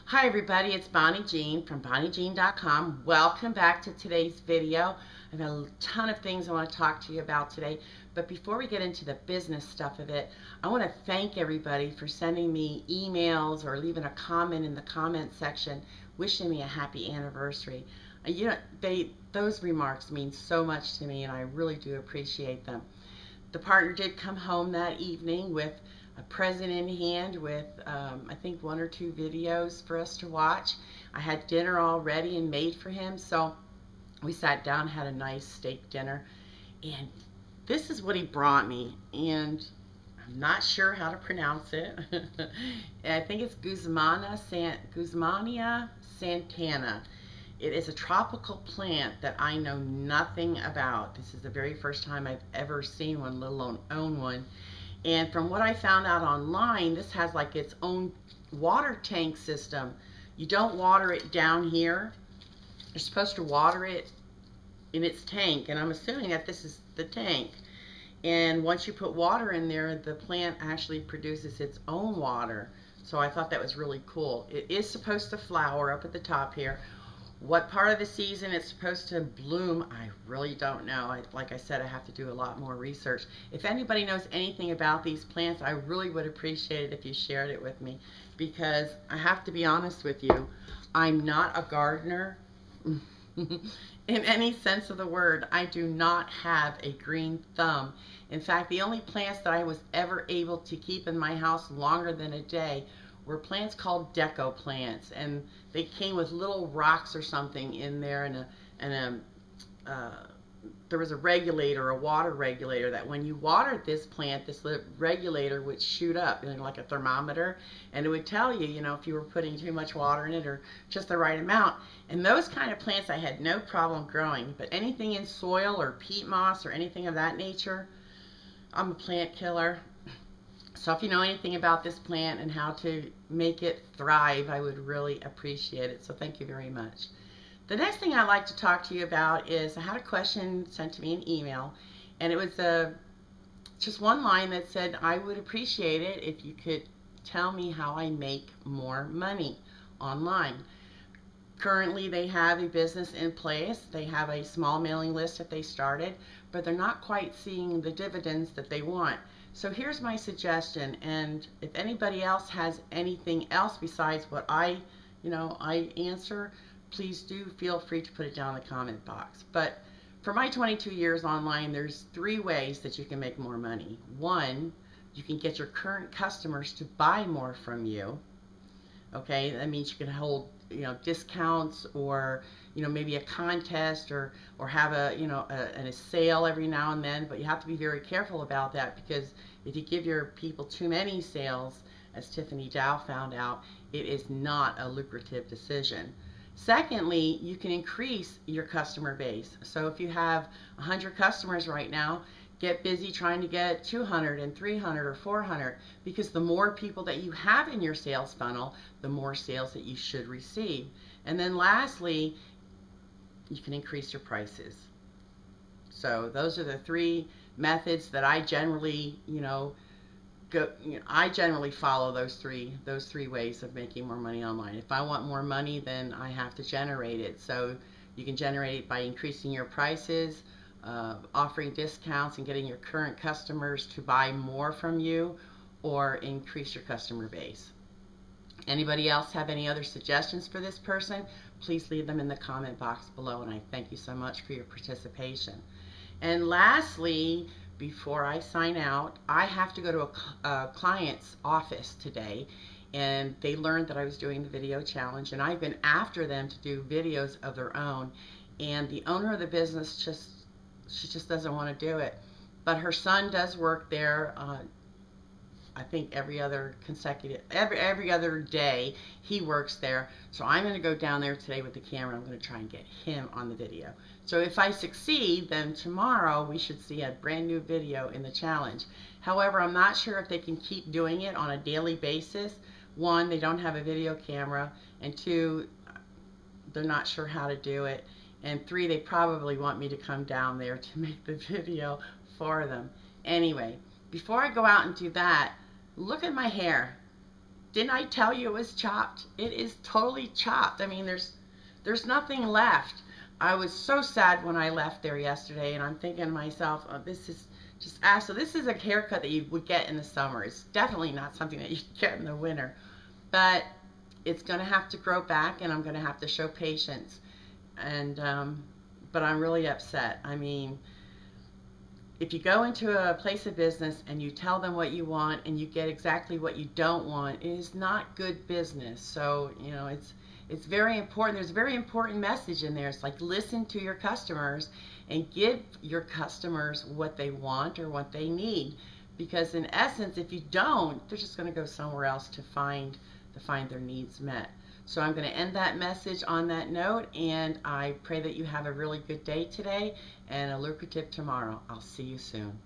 Hi everybody, it's Bonnie Jean from BonnieJean.com. Welcome back to today's video. I've got a ton of things I want to talk to you about today, but before we get into the business stuff of it, I want to thank everybody for sending me emails or leaving a comment in the comment section wishing me a happy anniversary. Those remarks mean so much to me and I really do appreciate them. The partner did come home that evening with a present in hand with I think 1 or 2 videos for us to watch. I had dinner all ready and made for him, so we sat down, had a nice steak dinner, and this is what he brought me, and I'm not sure how to pronounce it. I think it's Guzmania santana. It is a tropical plant that I know nothing about. This is the very first time I've ever seen one, let alone own one. And from what I found out online, this has like its own water tank system. You don't water it down here. You're supposed to water it in its tank. And I'm assuming that this is the tank. And once you put water in there, the plant actually produces its own water. So I thought that was really cool. It is supposed to flower up at the top here. What part of the season it's supposed to bloom, I really don't know. Like I said, I have to do a lot more research. If anybody knows anything about these plants, I really would appreciate it if you shared it with me, because I have to be honest with you, I'm not a gardener in any sense of the word. I do not have a green thumb. In fact, the only plants that I was ever able to keep in my house longer than a day were plants called deco plants, and they came with little rocks or something in there, and there was a regulator, a water regulator, that when you watered this plant, this regulator would shoot up, like a thermometer, and it would tell you, if you were putting too much water in it or just the right amount. And those kind of plants I had no problem growing, but anything in soil or peat moss or anything of that nature, I'm a plant killer. So if you know anything about this plant and how to make it thrive, I would really appreciate it. So thank you very much. The next thing I'd like to talk to you about is I had a question sent to me in email, and it was just one line that said, I would appreciate it if you could tell me how I make more money online. Currently, they have a business in place. They have a small mailing list that they started, but they're not quite seeing the dividends that they want. So here's my suggestion, and if anybody else has anything else besides what I answer, please do feel free to put it down in the comment box. But for my 22 years online, there's 3 ways that you can make more money. 1, you can get your current customers to buy more from you. Okay, that means you can hold discounts, or maybe a contest, or have a sale every now and then. But you have to be very careful about that, because if you give your people too many sales, as Tiffany Dow found out, it is not a lucrative decision. Secondly, you can increase your customer base. So if you have 100 customers right now, get busy trying to get 200 and 300 or 400, because the more people that you have in your sales funnel, the more sales that you should receive. And then lastly, you can increase your prices. So those are the 3 methods that I generally, I generally follow those three ways of making more money online. If I want more money, then I have to generate it. So you can generate it by increasing your prices, offering discounts, and getting your current customers to buy more from you, or increase your customer base. Anybody else have any other suggestions for this person? Please leave them in the comment box below, and I thank you so much for your participation. And lastly, before I sign out, I have to go to a client's office today, and they learned that I was doing the video challenge, and I've been after them to do videos of their own, and the owner of the business she just doesn't want to do it. But her son does work there. I think every other day he works there. So I'm going to go down there today with the camera. I'm going to try and get him on the video. So if I succeed, then tomorrow we should see a brand new video in the challenge. However, I'm not sure if they can keep doing it on a daily basis. 1, they don't have a video camera, and 2, they're not sure how to do it, and 3, they probably want me to come down there to make the video for them. Anyway, before I go out and do that, look at my hair. Didn't I tell you it was chopped? It is totally chopped. I mean, there's nothing left. I was so sad when I left there yesterday, and I'm thinking to myself, oh, this is just so this is a haircut that you would get in the summer. It's definitely not something that you get in the winter, but it's going to have to grow back, and I'm going to have to show patience. And but I'm really upset. I mean, if you go into a place of business and you tell them what you want and you get exactly what you don't want, it is not good business. So, you know, it's very important. There's a very important message in there. It's like, listen to your customers and give your customers what they want or what they need. Because in essence, if you don't, they're just going to go somewhere else to find their needs met. So I'm going to end that message on that note, and I pray that you have a really good day today and a lucrative tomorrow. I'll see you soon.